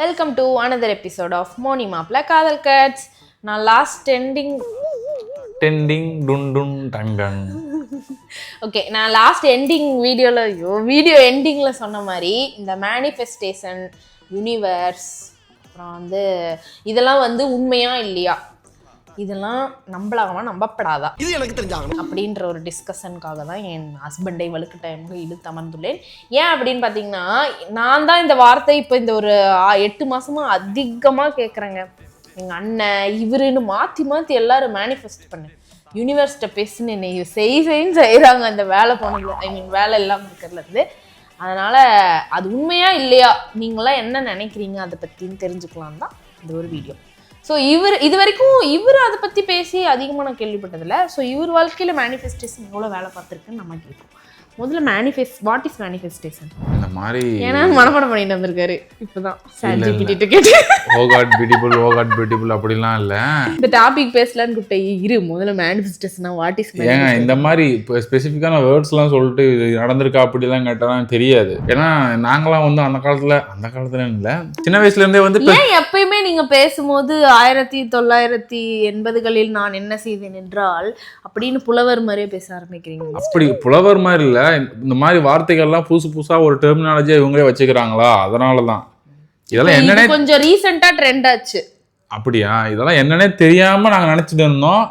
Welcome to another episode of Moni மாப்ள காதல் cuts. நான் லாஸ்ட் நான் லாஸ்ட் எண்டிங் வீடியோ எண்டிங்கில் சொன்ன மாதிரி இந்த மேனிஃபெஸ்டேஷன் யூனிவர்ஸ் அப்புறம் இதெல்லாம் உண்மையா இல்லையா, இதெல்லாம் நம்பலாமா நம்பப்படாதா இது எனக்கு தெரிஞ்சாங்க அப்படின்ற ஒரு டிஸ்கஷனுக்காக தான் என் ஹஸ்பண்டை வலுக்கிட்ட இழுத்து அமர்ந்துள்ளேன். ஏன் அப்படின்னு பார்த்தீங்கன்னா, நான் தான் இந்த வார்த்தை இப்போ இந்த ஒரு 8 மாசமா அதிகமாக கேட்குறேங்க. எங்கள் அண்ணன் இவருன்னு மாற்றி எல்லாரும் மேனிஃபெஸ்ட் பண்ணு, யூனிவர்ஸ்கிட்ட பேசுன்னு என்னை செய்கிறாங்க அந்த வேலை போனது, வேலை இல்லாமல் இருக்கிறதுலேருந்து. அதனால் அது உண்மையா இல்லையா, நீங்களாம் என்ன நினைக்கிறீங்க அதை பற்றின்னு தெரிஞ்சுக்கலாம் தான் இந்த ஒரு வீடியோ. ஸோ இது வரைக்கும் இவர் அதை பற்றி பேசி அதிகமாக நான் கேள்விப்பட்டதில்லை. ஸோ இவர் வாழ்க்கையில் மேனிஃபெஸ்டேஷன் எவ்வளோ வேலை பார்த்துருக்குன்னு நம்ம கேட்போம். முதல்ல வாட் இஸ் மேனிஃபெஸ்டேஷன் இந்த மாதிரி ஏன்னா மனப்பாடம் பண்ணிட்டு வந்திருக்காரு இப்போதான் சாட்ஜிபிடி கேட்டு ஓ காட் பியூட்டிஃபுல் அப்படிலாம் இல்லை. இந்த டாபிக் பேசலான்னு கூப்பிட்டேன். முதல்ல மேனிஃபெஸ்டேஷனா வாட் இஸ் ஏங்க இந்த மாதிரி இப்போ ஸ்பெசிஃபிக்கான வேர்ட்ஸ்லாம் சொல்லிட்டு இது நடந்திருக்கா அப்படிலாம் கேட்டால் தெரியாது. ஏன்னா நாங்களாம் அந்த காலத்துல இல்லை, சின்ன வயசுல இருந்தே ஏன் எப்பயுமே நீங்க பேசும்போது 1980களில் நான் என்ன செய்தேன் என்றால் அப்படின்னு புலவர் மாதிரியே பேச ஆரம்பிக்கிறீங்க. அப்படி புலவர் மாதிரி இல்லை, இந்த மாதிரி வார்த்தைகள்லாம் புதுசா ஒரு டெர்மினாலஜியா இவங்களே வச்சுக்கிறாங்களா, அதனாலதான் இதெல்லாம் என்னன்னே கொஞ்சம் ரீசெண்டா ட்ரெண்ட் ஆச்சு. அப்படியா? இதெல்லாம் என்னன்னே தெரியாம நாங்க நினைச்சிட்டு இருந்தோம்,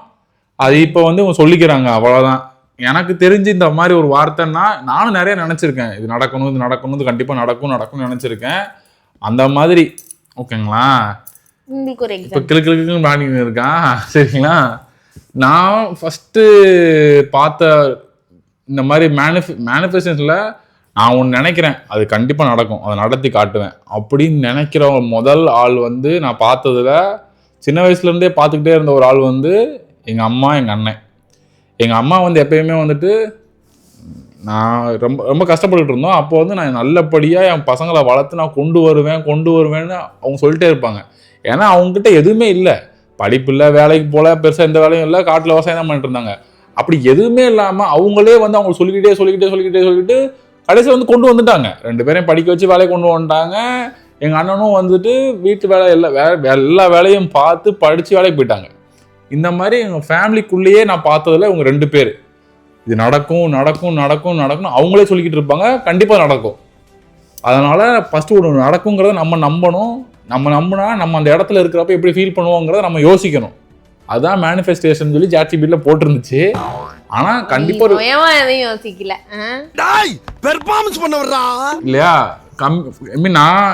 அது இப்போ இவங்க சொல்லிக்கிறாங்க, அவ்வளவுதான். எனக்கு தெரிஞ்சு இந்த மாதிரி ஒரு வார்த்தைன்னா நானும் நிறைய நினைச்சிருக்கேன், இது நடக்கணும் இது கண்டிப்பா நடக்கும்னு நினைச்சிருக்கேன். அந்த மாதிரி ஓகேங்களா. உங்களுக்கு ஒரு இப்போ கிளு பாடின்னு இருக்கான் சரிங்களா. நான் ஃபர்ஸ்ட் பார்த்த இந்த மாதிரி மேனிஃபெஸ்டேஷன்ல நான் ஒன்று நினைக்கிறேன், அது கண்டிப்பாக நடக்கும், அதை நடத்தி காட்டுவேன் அப்படின்னு நினைக்கிற முதல் ஆள் நான் பார்த்ததுல சின்ன வயசுலேருந்தே பார்த்துக்கிட்டே இருந்த ஒரு ஆள் எங்கள் அம்மா எங்கள் அண்ணன். எங்கள் அம்மா எப்பயுமே நான் ரொம்ப ரொம்ப கஷ்டப்பட்டுட்டு இருந்தோம். அப்போ நான் நல்லபடியாக என் பசங்களை வளர்த்து நான் கொண்டு வருவேன்னு அவங்க சொல்லிட்டே இருப்பாங்க. ஏன்னா அவங்ககிட்ட எதுவுமே இல்லை, படிப்பு இல்லை, வேலைக்கு போல பெருசாக எந்த வேலையும் இல்லை, காட்டில் விவசாயம் தான் பண்ணிட்டு இருந்தாங்க. அப்படி எதுவுமே இல்லாமல் அவங்களே அவங்க சொல்லிக்கிட்டு கடைசியில் கொண்டு வந்துட்டாங்க. 2 பேரையும் படிக்க வச்சு வேலையை கொண்டு வந்துட்டாங்க. எங்கள் அண்ணனும் வீட்டு வேலை எல்லா வேலையும் பார்த்து படித்து வேலைக்கு போயிட்டாங்க. இந்த மாதிரி எங்கள் ஃபேமிலிக்குள்ளேயே நான் பார்த்ததில் இவங்க 2 பேர் இது நடக்கும் அவங்களே சொல்லிக்கிட்டு இருப்பாங்க, கண்டிப்பாக நடக்கும். அதனால் ஃபஸ்ட்டு ஒன்று நடக்குங்கிறத நம்ம நம்பணும். நம்ம நம்பினா நம்ம அந்த இடத்துல இருக்கிறப்ப எப்படி ஃபீல் பண்ணுவோங்கிறத நம்ம யோசிக்கணும். அதுதான் மேனிஃபெஸ்டேஷன் சொல்லி சாட்ஜிபிடில போட்டிருந்துச்சு. ஆனா கண்டிப்பா யோசிக்கல இல்லையா. நான்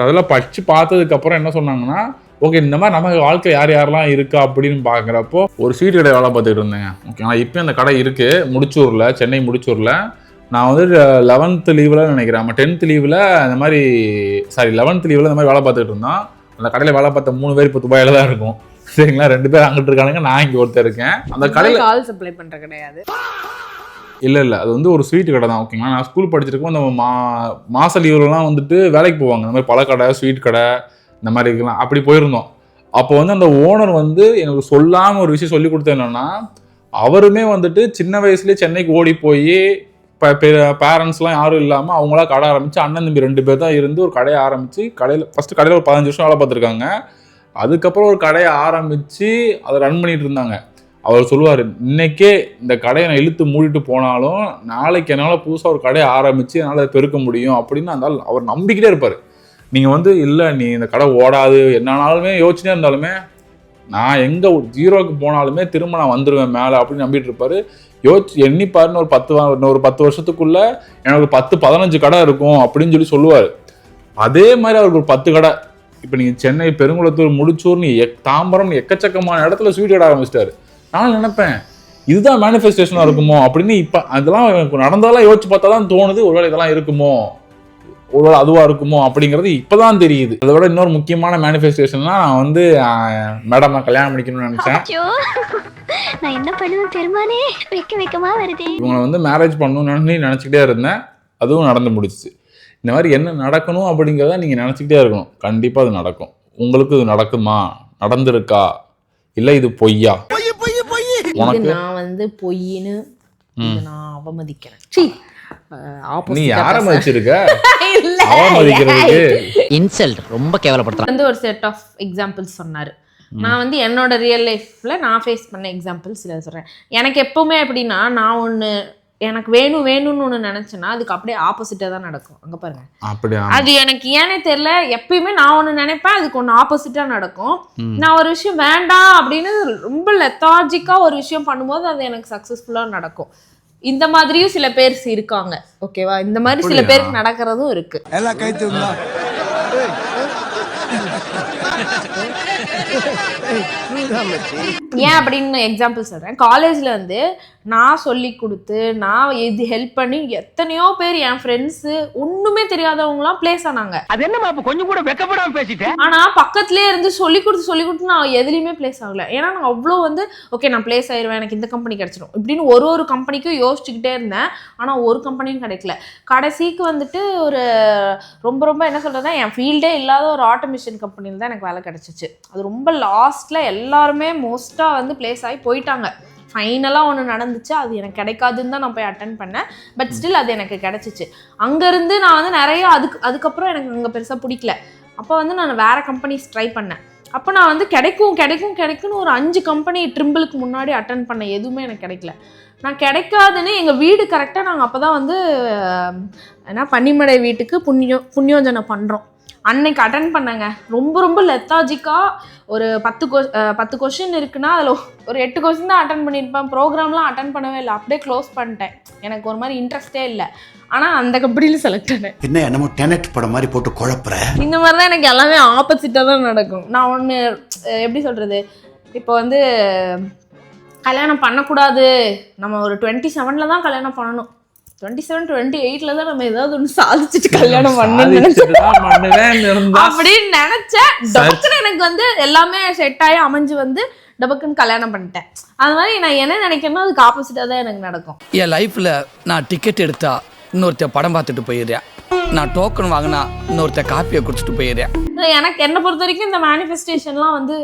அதெல்லாம் படிச்சு பார்த்ததுக்கு அப்புறம் என்ன சொன்னாங்கன்னா, ஓகே இந்த மாதிரி நம்ம வாழ்க்கை யாரெல்லாம் இருக்கா அப்படின்னு பாக்குறப்போ ஒரு ஸ்வீட் கடை வேலை பார்த்துட்டு இருந்தேங்க. ஓகேங்களா. இப்போ அந்த கடை இருக்கு முடிச்சூர்ல, சென்னை முடிச்சூர்ல. நான் 11th லீவில் நினைக்கிறேன், 10th லீவில் இந்த மாதிரி 11th லீவில் இந்த மாதிரி வேலை பார்த்துட்டு இருந்தோம். அந்த கடையில் வேலை பார்த்த 3 பேர் இப்போ துபாயில தான் இருக்கும் சரிங்களா. 2 பேர் அங்கிட்டு இருக்கானுங்க, நான் இங்கே ஒருத்தர் இருக்கேன். அந்த கடையில் கால் சப்ளை பண்ற கிடையாது, இல்லை அது ஒரு ஸ்வீட் கடை தான். ஓகேங்களா. நான் ஸ்கூல் படிச்சிருக்கோம், அந்த மாச லீவ்லாம் வேலைக்கு போவாங்க. இந்த மாதிரி பழக்கடை, ஸ்வீட் கடை இந்த மாதிரி இருக்கலாம். அப்படி போயிருந்தோம். அப்போ அந்த ஓனர் எனக்கு சொல்லாமல் ஒரு விஷயம் சொல்லி கொடுத்தது என்னன்னா, அவருமே சின்ன வயசுலேயே சென்னைக்கு ஓடி போய் பேரண்ட்ஸ்லாம் யாரும் இல்லாமல் அவங்களா கடை ஆரம்பித்து, அண்ணன் தம்பி 2 பேர் தான் இருந்து ஒரு கடையை ஆரம்பித்து, ஃபஸ்ட்டு கடையில் ஒரு 15 வருஷம் வேலை பார்த்துருக்காங்க. அதுக்கப்புறம் ஒரு கடையை ஆரம்பித்து அதை ரன் பண்ணிட்டு இருந்தாங்க. அவர் சொல்லுவார், இன்னைக்கே இந்த கடையை நான் இழுத்து மூடிட்டு போனாலும் நாளைக்கு என்னால் புதுசாக ஒரு கடையை ஆரம்பித்து என்னால் அதை பெருக்க முடியும் அப்படின்னு அந்த அவர் நம்பிக்கிட்டே இருப்பார். நீங்கள் இல்லை நீ இந்த கடை ஓடாது என்னாலுமே யோசிச்சுட்டே இருந்தாலுமே நான் எங்கே 0க்கு போனாலுமே திரும்ப நான் வந்துடுவேன் மேலே அப்படின்னு நம்பிட்டு இருப்பார். எண்ணிப்பாருன்னு ஒரு 10 வருஷத்துக்குள்ள எனக்கு 10-15 கடை இருக்கும் அப்படின்னு சொல்லுவார். அதே மாதிரி அவருக்கு ஒரு 10 கடை. இப்போ நீங்கள் சென்னை, பெருங்குளத்தூர், முடிச்சூர்னு தாம்பரம் எக்கச்சக்கமான இடத்துல ஸ்வீட் கடை ஆரம்பிச்சிட்டாரு. நான் நினைப்பேன் இதுதான் மேனிஃபெஸ்டேஷனாக இருக்குமோ அப்படின்னு. இப்போ அதெல்லாம் எனக்கு நடந்தாலும் யோசிச்சு பார்த்தா தான் தோணுது, ஒருவேளை இதெல்லாம் இருக்குமோ, ஒருவேளை அதுவாக இருக்குமோ அப்படிங்கிறது இப்போதான் தெரியுது. அதை விட இன்னொரு முக்கியமான மேனிஃபெஸ்டேஷன்னா, நான் மேடம் கல்யாணம் பண்ணிக்கணும்னு நினைச்சேன். நான் என்ன பண்ணுவேன் பெருமானே, வெக்கமா வருது. இவங்களை மேரேஜ் பண்ணணும்னு நினச்சிக்கிட்டே இருந்தேன், அதுவும் நடந்து முடிச்சிச்சு. இந்த மாதிரி என்ன நடக்கணும் அப்படிங்கிறத நீங்கள் நினச்சிக்கிட்டே இருக்கணும், கண்டிப்பாக அது நடக்கும். உங்களுக்கு இது நடக்குமா, நடந்திருக்கா, இல்லை இது பொய்யா? நான் பொய்ன்னு நான் அவமதிக்கிறேன். நீ யாரை மதிச்சிருக்க இல்ல அவமதிக்கிறதுக்கு இன்சல்ட் ரொம்ப கேவலப்படுத்துறான். வந்து ஒரு செட் ஆஃப் எக்ஸாம்பிள்ஸ் சொன்னாரு. நான் வந்து என்னோட ரியல் லைஃப்ல நான் ஃபேஸ் பண்ண எக்ஸாம்பிள்ஸ் சில சொல்றேன். எனக்கு எப்பவுமே எப்படின்னா, நான் ஒன்று எனக்கு வேணும்னு ஒன்று நினைச்சேன்னா அதுக்கு அப்படியே ஆப்போசிட்டாக தான் நடக்கும். அங்கே பாருங்க, அப்படியா? அது எனக்கு ஏனே தெரியல. எப்பயுமே நான் ஒன்று நினைப்பேன், அதுக்கு ஒன்று ஆப்போசிட்டாக நடக்கும். நான் ஒரு விஷயம் வேண்டாம் அப்படின்னு ரொம்ப லெத்தாஜிக்காக ஒரு விஷயம் பண்ணும்போது அது எனக்கு சக்ஸஸ்ஃபுல்லாக நடக்கும். இந்த மாதிரியும் சில பேர் இருக்காங்க. ஓகேவா? இந்த மாதிரி சில பேருக்கு நடக்கிறதும் இருக்கு. எல்லாம் கை தூக்குங்க. ஏன் அப்படின்னு எக்ஸாம்பிள் சொல்றேன். காலேஜ்ல வந்து நான் சொல்லி கொடுத்து நான் இது ஹெல்ப் பண்ணி எத்தனையோ பேர் என் ஃப்ரெண்ட்ஸ் ஒண்ணுமே தெரியாதவங்களாம் பிளேஸ் ஆனாங்க. அது என்ன கொஞ்சம் கூட வெக்கப்படாம பேசிட்டேன். ஆனா பக்கத்துலயே இருந்து சொல்லி கொடுத்து நான் எதுலையுமே பிளேஸ் ஆகல. ஏன்னா நான் அவ்வளோ வந்து ஓகே நான் பிளேஸ் ஆயிடுவேன், எனக்கு இந்த கம்பெனி கிடைச்சிடும் இப்படின்னு ஒரு கம்பெனிக்கும் யோசிச்சுக்கிட்டே இருந்தேன். ஆனா ஒரு கம்பெனியும் கிடைக்கல. கடைசிக்கு வந்துட்டு ஒரு ரொம்ப என்ன சொல்றதா, என் ஃபீல்டே இல்லாத ஒரு ஆட்டோமேஷன் கம்பெனியில் தான் எனக்கு வேலை கிடைச்சிச்சு. அது ரொம்ப லாஸ்ட்ல எல்லாருமே மோஸ்டா வந்து பிளேஸ் ஆகி போயிட்டாங்க. ஃபைனலாக ஒன்று நடந்துச்சு, அது எனக்கு கிடைக்காதுன்னு தான் நான் போய் அட்டன் பண்ணேன். பட் ஸ்டில் அது எனக்கு கிடச்சிச்சு. அங்கேருந்து நான் வந்து நிறைய அதுக்கப்புறம் எனக்கு அங்கே பெருசாக பிடிக்கல. அப்போ வந்து நான் வேறு கம்பெனிஸ் ட்ரை பண்ணேன். அப்போ நான் வந்து கிடைக்கும்னு ஒரு 5 கம்பெனி ட்ரிம்பிளுக்கு முன்னாடி அட்டன் பண்ணேன். எதுவுமே எனக்கு கிடைக்கல. நான் கிடைக்காதுன்னு எங்கள் வீடு கரெக்டாக நாங்கள் அப்போ தான் வந்து பன்னிமடை வீட்டுக்கு புண்ணியோஜனை பண்ணுறோம். அன்னைக்கு அட்டன் பண்ணேங்க. ரொம்ப லெத்தாஜிக்காக ஒரு 10 கொஸ்டின் இருக்குன்னா அதில் ஒரு 8 கொஸ்டின் தான் அட்டன் பண்ணியிருப்பேன். ப்ரோக்ராம்லாம் அட்டன் பண்ணவே இல்லை, அப்படியே க்ளோஸ் பண்ணிட்டேன். எனக்கு ஒரு மாதிரி இன்ட்ரெஸ்டே இல்லை. ஆனால் அந்த கம்பெனியில் செலக்ட் ஆனேன். என்ன என்னமோ டெனட் படம் மாதிரி போட்டு குழப்புற. இந்த மாதிரி தான் எனக்கு எல்லாமே ஆப்போசிட்டாக தான் நடக்கும். நான் ஒன்று எப்படி சொல்கிறது, இப்போ வந்து கல்யாணம் பண்ணக்கூடாது, நம்ம ஒரு 27 தான் கல்யாணம் பண்ணணும், 27, 28 தான் நம்ம ஏதாவது ஒன்று சாதிச்சுட்டு கல்யாணம் பண்ணணும்னு அப்படின்னு நினைச்சேன். டபக்குன்னு எனக்கு வந்து எல்லாமே செட் ஆகி அமைஞ்சு வந்து டபக்குன்னு கல்யாணம் பண்ணிட்டேன். அது மாதிரி நான் என்ன நினைக்கிறேனோ அதுக்கு ஆப்போசிட்டா தான் எனக்கு நடக்கும். என் லைஃப்ல நான் டிக்கெட் எடுத்தா இன்னொருத்த படம் பார்த்துட்டு போயிடுறேன், நான் டோக்கன் வாங்கினா இன்னொருத்த காப்பியை குடிச்சிட்டு போயிடுறேன். எனக்கு என்னை பொறுத்த வரைக்கும் இந்த மேனிஃபெஸ்டேஷன்லாம் வந்து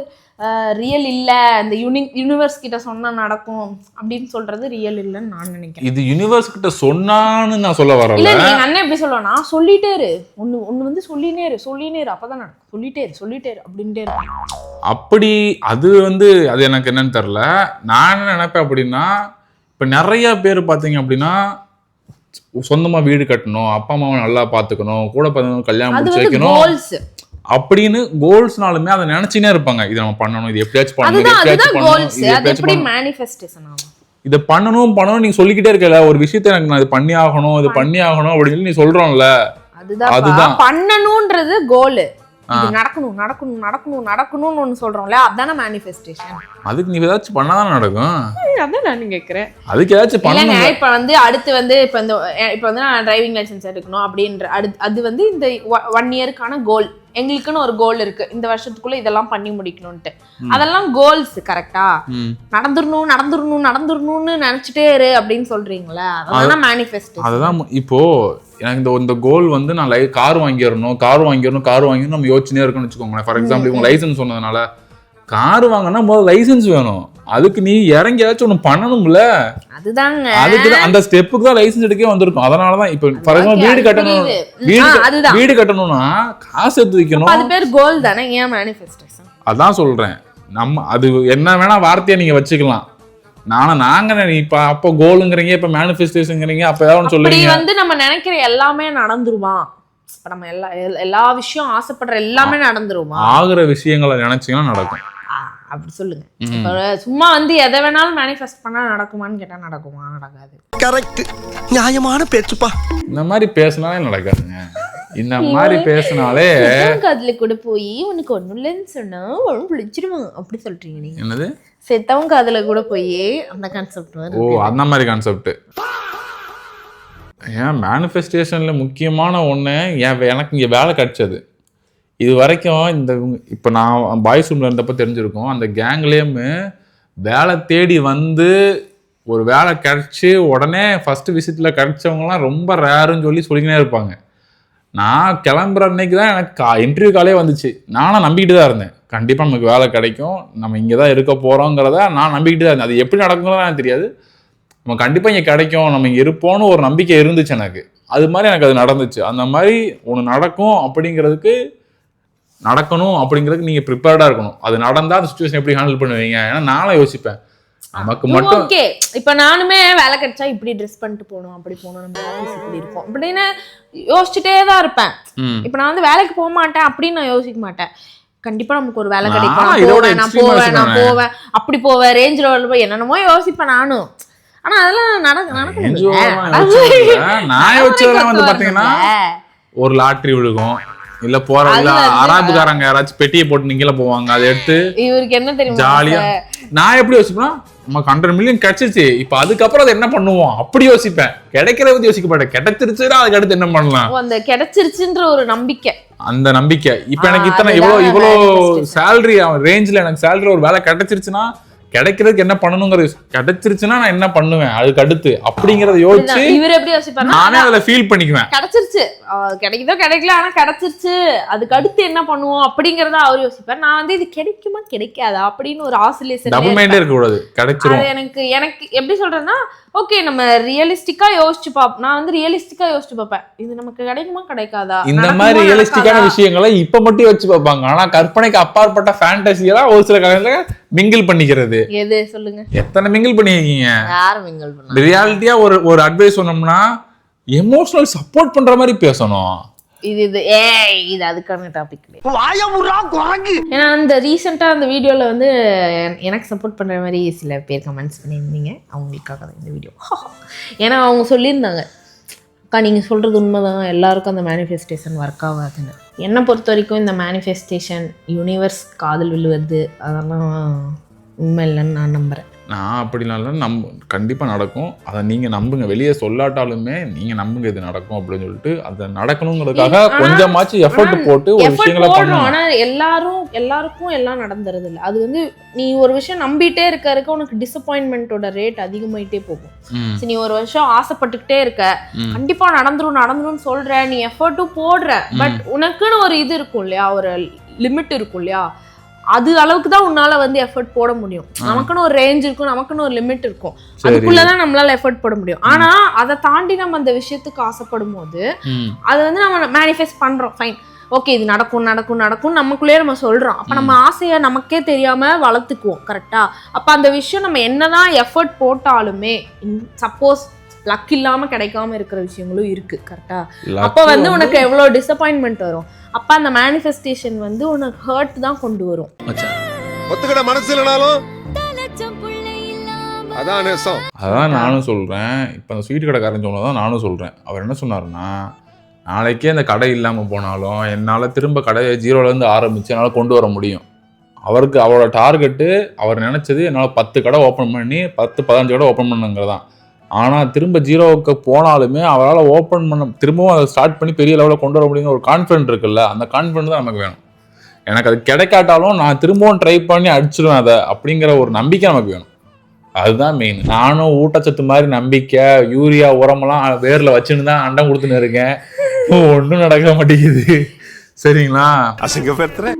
ரியல் இல்லை, இந்த யூனிவர்ஸ் கிட்ட சொன்னா நடக்கும் அப்படின்னு சொல்றது ரியல் இல்லைன்னு நான் நினைக்கிறேன். இது யூனிவர்ஸ் கிட்ட சொன்னான்னு நான் சொல்ல வரல. இல்ல நீங்க அண்ணன் எப்படி சொல்லுவானா, சொல்லிட்டே இரு, ஒண்ணு வந்து சொல்லினே இரு அப்பதான் நடக்கும், சொல்லிட்டே இரு அப்படின்ட்டே இருக்கு. அப்படி அது வந்து அது எனக்கு என்னன்னு தெரியல. நான் என்ன நினைப்பேன் அப்படின்னா, இப்ப நிறைய பேர் பாத்தீங்க அப்படின்னா சொந்தமா வீடு கட்டணும், அப்பா அம்மாவை நல்லா பாத்துக்கணும், கூட பிறந்தவங்க கல்யாணம் முடிச்சு வைக்கணும் அப்படின்னு கோல்ஸ்னாலுமே அதை நினைச்சுனே இருப்பாங்க. இதை நம்ம பண்ணணும், இது எப்படியாச்சும் பண்ணணும், இதை பண்ணணும் நீங்க சொல்லிக்கிட்டே இருக்கல. ஒரு விஷயத்த எனக்கு நான் இது பண்ணி ஆகணும் அப்படின்னு சொல்லி நீ சொல்றோம்ல, அதுதான் பண்ணணும்ன்றது கோல். இது நடக்கணும்னு ஒண்ணு சொல்றோம்ல, அதான மேனிஃபெஸ்டேஷன். அதுக்கு நீ ஏதாச்சும் பண்ணாதான் நடக்கும். அதான் நான் கேக்குறேன். அதுக்கு ஏதாச்சும் பண்ணணும். இப்ப வந்து அடுத்து வந்து இப்ப வந்து நான் டிரைவிங் லைசன்ஸ் எடுக்கணும் அப்படின்ற அது வந்து இந்த 1 இயருக்கான கோல். எங்களுக்குன்னு ஒரு கோல் இருக்கு, இந்த வருஷத்துக்குள்ள இதெல்லாம் பண்ணி முடிக்கணும்ட்டு. அதெல்லாம் கோல்ஸ். கரெக்டா? நடந்துடணும்னு நினைச்சிட்டே இரு அப்படின்னு சொல்றீங்களா, அதெல்லாம் மேனிஃபெஸ்டேஷன். அதுதான் இப்போ எனக்கு இந்த கோல் வந்து நான் கார் வாங்கிடணும் நம்ம யோசிச்சுனே இருக்கணும்னு வச்சுக்கோங்களேன். ஃபார் எக்ஸாம்பிள் இவங்க லைசன்ஸ் சொன்னதுனால கார் வாங்கினா முதல்ல லைசன்ஸ் வேணும். அதுக்கு நீ இறங்கி ஏதாச்சும் ஒண்ணு பண்ணணும்ல. அதுதாங்க, அதுக்கு அந்த ஸ்டெப்புக்கு தான் லைசன்ஸ் எடுக்கவே வந்திருக்கும். அதனாலதான் இப்ப ஃபார் எக்ஸாம்பிள் வீடு கட்டணும்னா காசு எடுத்து வைக்கணும். அது பேர் கோல் தானே, ஏன் மேனிஃபெஸ்டேஷன்? அதான் சொல்றேன். நம்ம அது என்ன வேணா வார்த்தையை நீங்க வச்சுக்கலாம். நாங்க இப்ப அப்ப கோலுங்கிறீங்க, இப்ப மேனிஃபெஸ்டேஷன்ங்கிறீங்க, அப்ப ஏதாவது ஒன்று சொல்லுங்க. வந்து நம்ம நினைக்கிற எல்லாமே நடந்துருமா? நம்ம எல்லா விஷயம் ஆசைப்படுற எல்லாமே நடந்துருமா? ஆகுற விஷயங்களை நினைச்சீங்கன்னா நடக்கும். அப்படி சொல்லுங்க. சும்மா வந்து எதை வேணாலும் மேனிஃபெஸ்ட் பண்ணா நடக்குமான்னு கேட்டா நடக்குமா? நடக்காது. கரெக்ட், நியாயமான பேச்சுப்பா. இந்த மாதிரி பேசினாலே நடக்காதுங்க. இந்த மாதிரி பேசினாலே அதுல கூட போய் உனக்கு ஒண்ணும் இல்லைன்னு சொன்னா ஒன்னும் பிடிச்சிருவான் அப்படி சொல்றீங்க நீங்க. என்னது செத்தவங்க அதுல கூட போய் அந்த கான்செப்ட் வரும். ஓ, அந்த மாதிரி கான்செப்ட். ஏன் மேனிஃபெஸ்டேஷன்ல முக்கியமான ஒண்ணு, எனக்கு இங்க வேலை கிடைச்சது. இது வரைக்கும் இப்போ நான் பாய்ஸ் ரூம்ல இருந்தப்போ தெரிஞ்சிருக்கோம், அந்த கேங்லேயுமே வேலை தேடி வந்து ஒரு வேலை கிடைச்சி உடனே ஃபர்ஸ்ட் விசிட்ல கிடைச்சவங்கலாம் ரொம்ப ரேருன்னு சொல்லிக்கினே இருப்பாங்க. நான் கிளம்புற அன்னைக்கு தான் எனக்கு இன்டர்வியூ காலே வந்துச்சு. நானும் நம்பிக்கிட்டு தான் இருந்தேன், கண்டிப்பாக நமக்கு வேலை கிடைக்கும், நம்ம இங்கே தான் இருக்க போகிறோங்கிறத நான் நம்பிக்கிட்டு தான் இருந்தேன். அது எப்படி நடக்குங்கிறதா எனக்கு தெரியாது. நம்ம கண்டிப்பா இங்க கிடைக்கும், நம்ம இங்க இருப்போம்னு ஒரு நம்பிக்கை இருந்துச்சு எனக்கு. அது மாதிரி எனக்கு அது நடந்துச்சு. அந்த மாதிரி ஒன்று நடக்கும் அப்படிங்கிறதுக்கு நடக்கணும் அப்படிங்கிறதுக்கு நீங்க ப்ரிப்பேர்டா இருக்கணும். அது நடந்தா அந்த சுச்சுவேஷன் எப்படி ஹேண்டில் பண்ணுவீங்க? ஏன்னா நானும் யோசிப்பேன் நமக்கு மட்டும். ஓகே, இப்ப நானுமே வேலை கிடைச்சா இப்படி ட்ரெஸ் பண்ணிட்டு போகணும், அப்படி போகணும், நம்ம ஆஃபீஸ் இப்படி இருக்கும் அப்படின்னு யோசிச்சுட்டே தான் இருப்பேன். இப்ப நான் வந்து வேலைக்கு போக மாட்டேன் அப்படின்னு நான் யோசிக்க மாட்டேன். கண்டிப்பா நமக்கு ஒரு வேலை கிடைக்கும், நான் போவேன் அப்படி போவேன், ரேஞ்ச் ரோவர் போய் என்னென்னமோ யோசிப்பேன் நானும். ஆனா அதெல்லாம் நான் யோசிச்சதெல்லாம் வந்து பாத்தீங்கன்னா ஒரு லாட்டரி விழுகும், இல்ல போற அராபுக்காரங்க யாராச்சும் பெட்டியை போட்டு நீங்கள போவாங்க, அதை எடுத்து இவருக்கு என்ன தெரியும் ஜாலியா. நான் எப்படி யோசிப்பேன்னா நமக்கு 100 மில்லியன் கிடைச்சிச்சு, இப்ப அதுக்கப்புறம் அதை என்ன பண்ணுவோம் அப்படி யோசிப்பேன். கிடைக்கிறத பத்தி யோசிக்க மாட்டேன், கிடைச்சிருச்சுன்னா அதுக்கு அடுத்து என்ன பண்ணலாம், அந்த கிடைச்சிருச்சுன்ற ஒரு நம்பிக்கை. அந்த நம்பிக்கை. இப்ப எனக்கு இத்தனை இவ்வளோ சேலரி ரேஞ்சில் எனக்கு சேலரி ஒரு வேலை கிடைச்சிருச்சுன்னா கிடைக்கிறதுக்கு என்ன பண்ணணுங்கிறது, கிடைச்சிருச்சுன்னா நான் என்ன பண்ணுவேன் அதுக்கு அடுத்து அப்படிங்கறத யோசிச்சு இவர் எப்படி யோசிப்பாரு, நானே அதுல ஃபீல் பண்ணிக்குவேன். கிடைச்சிருச்சு, கிடைக்குதோ கிடைக்கல, ஆனா கிடைச்சிருச்சு அதுக்கு அடுத்து என்ன பண்ணுவோம் அப்படிங்கறத அவர் யோசிப்பார். நான் வந்து இது கிடைக்குமா கிடைக்காதா அப்படின்னு ஒரு ஆசிலேஷன், டபுள் மைண்டே இருக்க கூடாது. கிடைச்சிரும். எனக்கு எப்படி சொல்றேன்னா, ஓகே நம்ம ரியலிஸ்டிக்கா யோசிச்சு பாப்போம். நான் வந்து ரியலிஸ்டிக்கா யோசிச்சு பார்ப்பேன், இது நமக்கு கிடைக்குமா கிடைக்காதா. இந்த மாதிரி ரியலிஸ்டிக்கான விஷயங்களை இப்ப மட்டும் யோசிச்சு பார்ப்பாங்க. ஆனா கற்பனைக்கு அப்பாற்பட்ட ஃபேண்டசியெல்லாம் ஒரு சில காலத்துல மிங்கிள் பண்ணிக்கிறது. எது சொல்லுங்க, எத்தனை மிங்கிள் பண்ணிருக்கீங்க? யார் மிங்கிள் பண்ணா? ரியாலிட்டியா ஒரு அட்வைஸ் சொன்னோம்னா எமோஷனல் சப்போர்ட் பண்ற மாதிரி பேசணும். இது அதுக்கான டாபிக் கிடையாது. ஏன்னா அந்த ரீசெண்டா அந்த வீடியோல வந்து எனக்கு சப்போர்ட் பண்ற மாதிரி சில பேர் கமெண்ட்ஸ் பண்ணியிருந்தீங்க, அவங்களுக்காக தான் இந்த வீடியோ. ஏன்னா அவங்க சொல்லியிருந்தாங்க, அக்கா நீங்க சொல்றது உண்மைதான், எல்லாருக்கும் அந்த மேனிஃபெஸ்டேஷன் ஒர்க் ஆகாதுன்னு. என்னை பொறுத்த வரைக்கும் இந்த மேனிஃபெஸ்டேஷன் யூனிவர்ஸ் காதல் விழுவது அதெல்லாம் உண்மை இல்லைன்னு நான் நம்புறேன். நான் அப்படிலாம் கண்டிப்பாக நடக்கும். அதை நீங்கள் நம்புங்க, வெளியே சொல்லாட்டாலுமே நீங்கள் நம்புங்க இது நடக்கும் அப்படின்னு சொல்லிட்டு. அதை நடக்கணுங்கிறதுக்காக கொஞ்சமாச்சும் எஃபர்ட் போட்டு ஒரு விஷயங்களை பண்ணணும். ஆனால் எல்லாருக்கும் எல்லாம் நடந்துறது இல்லை. அது வந்து நீ ஒரு விஷயம் நம்பிட்டே இருக்க உனக்கு டிசப்பாயின்மெண்ட்டோட ரேட் அதிகமாயிட்டே போகும். சரி, நீ ஒரு வருஷம் ஆசைப்பட்டுக்கிட்டே இருக்க, கண்டிப்பா நடந்துரும் சொல்ற, நீ எஃபர்ட்டும் போடுற, பட் உனக்குன்னு ஒரு இது இருக்கும் இல்லையா, ஒரு லிமிட் இருக்கும் இல்லையா, அது அளவுக்கு தான் உன்னால வந்து எஃபர்ட் போட முடியும். நமக்குன்னு ஒரு ரேஞ்ச் இருக்கும், நமக்குன்னு ஒரு லிமிட் இருக்கும், அதுக்குள்ளதான் நம்மளால எஃபர்ட் போட முடியும். ஆனா அதை தாண்டி நம்ம அந்த விஷயத்துக்கு ஆசைப்படும் போது அதை வந்து நம்ம மேனிஃபெஸ்ட் பண்றோம், ஃபைன், ஓகே இது நடக்கும் நடக்கும் நடக்கும் நமக்குள்ளேயே நம்ம சொல்றோம். அப்ப நம்ம ஆசையை நமக்கே தெரியாம வளர்த்துக்குவோம், கரெக்டா? அப்ப அந்த விஷயம் நம்ம என்னதான் எஃபர்ட் போட்டாலுமே சப்போஸ் லக் இல்லாம கிடைக்காம இருக்கிற விஷயங்களும் இருக்கு, கரெக்டா? அப்ப வந்து உனக்கு எவ்வளவு டிசப்பாயின்மெண்ட் வரும். அப்ப அந்த மேனிஃபெஸ்டேஷன் வந்து உனக்கு ஹர்ட் தான் கொண்டு வரும். ஒத்துக்கிட மனசு இல்லனாலும் அதான் நேசம். அதான் நானும் சொல்றேன். இப்ப அந்த ஸ்வீட் கடைக்காரன் சொன்னதான் நானும் சொல்றேன். அவர் என்ன சொன்னாருன்னா, நாளைக்கே அந்த கடை இல்லாம போனாலும் என்னால திரும்ப கடையை 0ல இருந்து ஆரம்பிச்சு என்னால கொண்டு வர முடியும். அவருக்கு அவரோட டார்கெட்டு, அவர் நினைச்சது என்னால 10 கடை ஓப்பன் பண்ணி 10-15 கடை ஓப்பன் பண்ணுங்கிறதான். ஆனால் திரும்ப 0க்கு போனாலுமே அவரால் ஓப்பன் பண்ண திரும்பவும் அதை ஸ்டார்ட் பண்ணி பெரிய லெவலில் கொண்டு வர முடியுங்கிற ஒரு கான்ஃபிடென்ட் இருக்குல்ல, அந்த கான்ஃபிடென்ட் தான் நமக்கு வேணும். எனக்கு அது கிடைக்காட்டாலும் நான் திரும்பவும் ட்ரை பண்ணி அடிச்சிடுவேன் அதை அப்படிங்கிற ஒரு நம்பிக்கை நமக்கு வேணும். அதுதான் மெயின். நானும் ஊட்டச்சத்து மாதிரி நம்பிக்கை, யூரியா உரமெல்லாம் வேரில் வச்சுன்னு தான் அண்டம் கொடுத்துன்னு இருக்கேன், ஒன்றும் நடக்க மாட்டேங்குது. சரிங்களா?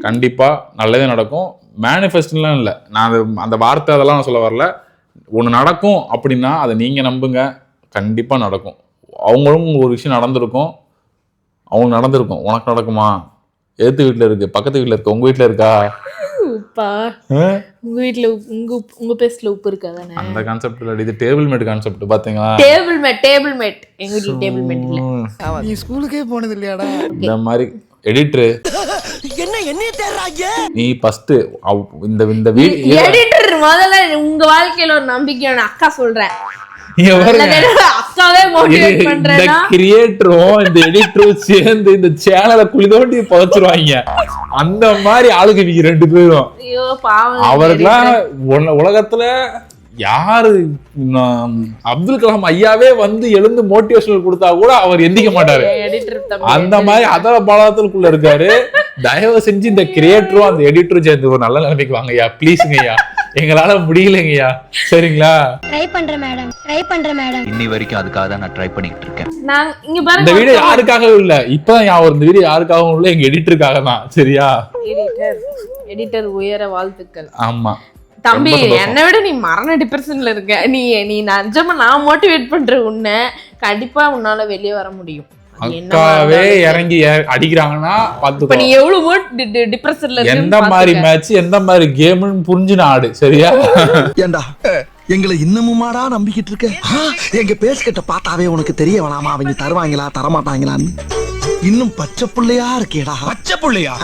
கண்டிப்பாக நல்லதே நடக்கும். மேனிஃபெஸ்ட்லாம் இல்லை, நான் அந்த வார்த்தை அதெல்லாம் நான் சொல்ல வரல. ஒன்று நடக்கும் அப்படின்னா அதை நீங்கள் நம்புங்க, கண்டிப்பாக நடக்கும். அவங்களும் ஒரு விஷயம் நடந்திருக்கும், அவங்களுக்கு நடந்திருக்கும். உனக்கு நடக்குமா? எதிர்த்து வீட்டில் இருக்கு, பக்கத்து வீட்டில் இருக்கு, உங்கள் வீட்டில் இருக்கா? உங்க வீட்டுல உங்க பேஸ்ட்ல உப்பு இருக்காதானே? அந்த கான்செப்ட் இல்ல, இது டேபிள் மேட் கான்செப்ட். பாத்தீங்களா? டேபிள் மேட் எங்க வீட்ல டேபிள் மேட் இல்ல. நீ ஸ்கூலுக்கே போனது இல்லையாடா? இந்த மாதிரி எடிட்டர் என்ன தேடுறாங்க? நீ ஃபர்ஸ்ட் இந்த வீடியோ எடிட்டர் முதல்ல உங்க வாழ்க்கையில ஒரு நம்பிக்கையான அக்கா சொல்றேன். அக்காவே மோட்டிவேட் பண்றேன்னா இந்த கிரியேட்டரும் இந்த எடிட்டரும் சேர்ந்து இந்த சேனலை குளிதோண்டி புதைச்சிருவாங்க. அந்த மாதிரி ஆளுங்க நீங்க 2 பேரும். ஐயோ பாவம். அவர்களாம் உலகத்துல யாரு அப்துல் கலாம் ஐயாவே வந்து எழுந்து மோட்டிவேஷனல் கொடுத்தா கூட அவர் எந்திக்க மாட்டாரு. அந்த மாதிரி அதர பாலத்துக்குள்ள இருக்காரு. தயவு செஞ்சு இந்த கிரியேட்டரும் அந்த எடிட்டரும் சேர்ந்து ஒரு நல்ல நிலைமைக்கு வாங்கய்யா, ப்ளீஸுங்கய்யா, எங்களால முடியலைங்கய்யா. சரிங்களா? ட்ரை பண்றேன் மேடம். இன்னி வரைக்கும் அதுக்காக தான் நான் ட்ரை பண்ணிட்டு இருக்கேன். நான் இங்க பாருங்க, இந்த வீடியோ யாருக்காகவும் இல்ல, இப்பதான் இந்த வீடியோ யாருக்காகவும் இல்ல, எங்க எடிட்டருக்காக தான். சரியா? எடிட்டர் உயர வாழ்த்துக்கள். ஆமா, தம்பி ரொம்ப சந்தோஷம். என்னை விட நீ மரண டிப்ரெஷன்ல இருக்க. நீ நிஜமா நான் மோட்டிவேட் பண்ற உன்னை கண்டிப்பா உன்னால வெளியே வர முடியும். அது என்னவா அக்காவே இருந்தாலும் சரி. இறங்கி அடிக்கிறாங்கன்னா இப்ப பாத்துக்கோ. நீ எவ்வளவு டிப்ரெஷன்ல எந்த மாதிரி மேட்ச் எந்த மாதிரி கேம்னு புரிஞ்சு ஆடு சரியா? ஏண்டா எங்களை இன்னமுமாடா நம்பிக்கிட்டு இருக்க? எங்க பேசிக்கிட்ட பார்த்தாவே உனக்கு தெரிய வேணாமா அவங்க தருவாங்களா தரமாட்டாங்களான்னு? இன்னும் பச்சை புள்ளையா இருக்கேடா. பச்சை புள்ளையா?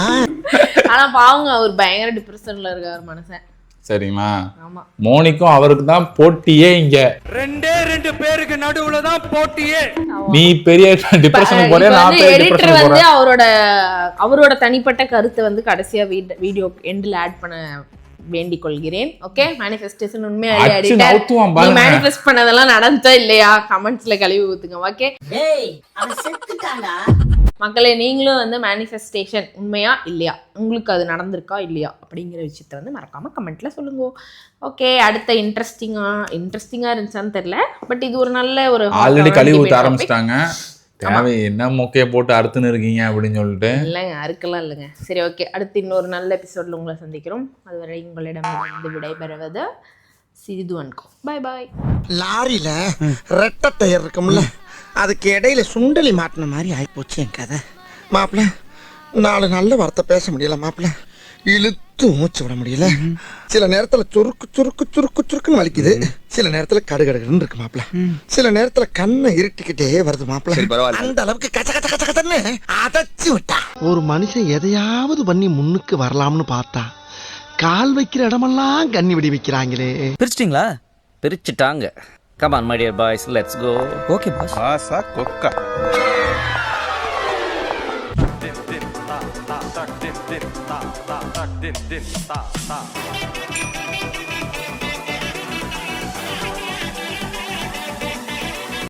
ஆனா பாவங்க அவர் பயங்கர டிப்ரெஷன்ல இருக்காரு மனுஷன். சரிங்களா? ஆமா. மோனிக்கும் அவருக்கு தான் போட்டியே இங்க. 2 பேருக்கு நடுவுல தான் போட்டியே. நீ பெரிய டிப்ரெஷன் போறே, நான் பெரிய எடிட்டர் டிப்ரெஷன் வந்து போறேன். அவரோட தனிப்பட்ட கருத்தை வந்து கடைசியா வீடியோ எண்ட்ல ஆட் பண்ண வேண்டிக் கொள்கிறேன். ஓகே, மேனிஃபெஸ்டேஷன் உண்மையா இல்லையா அச்சு எடிட்டர்? நவுத்துவான் நீ பாருங்க. மேனிஃபெஸ்ட் பண்ணதெல்லாம் நடந்துச்சா இல்லையா கமெண்ட்ஸ்ல கழுவி ஊத்துங்க. ஓகே மக்களே, நீங்களும் வந்து மேனிஃபெஸ்டேஷன் உண்மையா இல்லையா, உங்களுக்கு அது நடந்திருக்கா இல்லையா அப்படிங்கிற விஷயத்த வந்து மறக்காம கமெண்ட்ல சொல்லுங்க. ஓகே, அடுத்த இன்ட்ரெஸ்டிங்கா இருந்துச்சான்னு தெரியல, பட் இது ஒரு நல்ல ஒரு ஆல்ரெடி கழுவி ஊத்த ஆரம்பிச்சிட்டாங்க. தேவை என்ன மொக்கைய போட்டு அறுத்துன்னு இருக்கீங்க அப்படின்னு சொல்லிட்டு. இல்லைங்க, அறுக்கலாம் இல்லைங்க. சரி, ஓகே, அடுத்து இன்னொரு நல்ல எபிசோட்ல உங்களை சந்திக்கிறோம். அதுவரை உங்களிடம் இருந்து விடைபெறுவது சிது அன்கோ. பாய் பாய். லாரியில ரெட்டை டயர் இருக்கும்ல, அதுக்கு இடையில சுண்டலி மாட்டின மாதிரி ஆயிப்போச்சு என் கதை. மாப்பிள்ள, 4 நல்ல வார்த்தை பேச முடியல மாப்பிள்ள, இழுத்து மூச்சு விட முடியல. சில நேரத்துல சுருக்கு சுருக்கு சுருக்கு சுருக்குன்னு வலிக்குது, சில நேரத்துல கடுகடுன்னு இருக்கு மாப்பிள்ள, சில நேரத்துல கண்ணை இருட்டிக்கிட்டே வருது மாப்பிள்ள. அந்த அளவுக்கு கச்ச கச்ச கச்ச கச்சன்னு அதச்சு விட்டா. ஒரு மனுஷன் எதையாவது பண்ணி முன்னுக்கு வரலாம்னு பார்த்தா கால் வைக்கிற இடமெல்லாம் கண்ணி வெடி வைக்கிறாங்களே. பிரிச்சிட்டீங்களா? பிரிச்சுட்டாங்க. Come on, my dear boys, let's go. Okay, boss. ஆசா கொக்கா. din din ta ta ta din din ta ta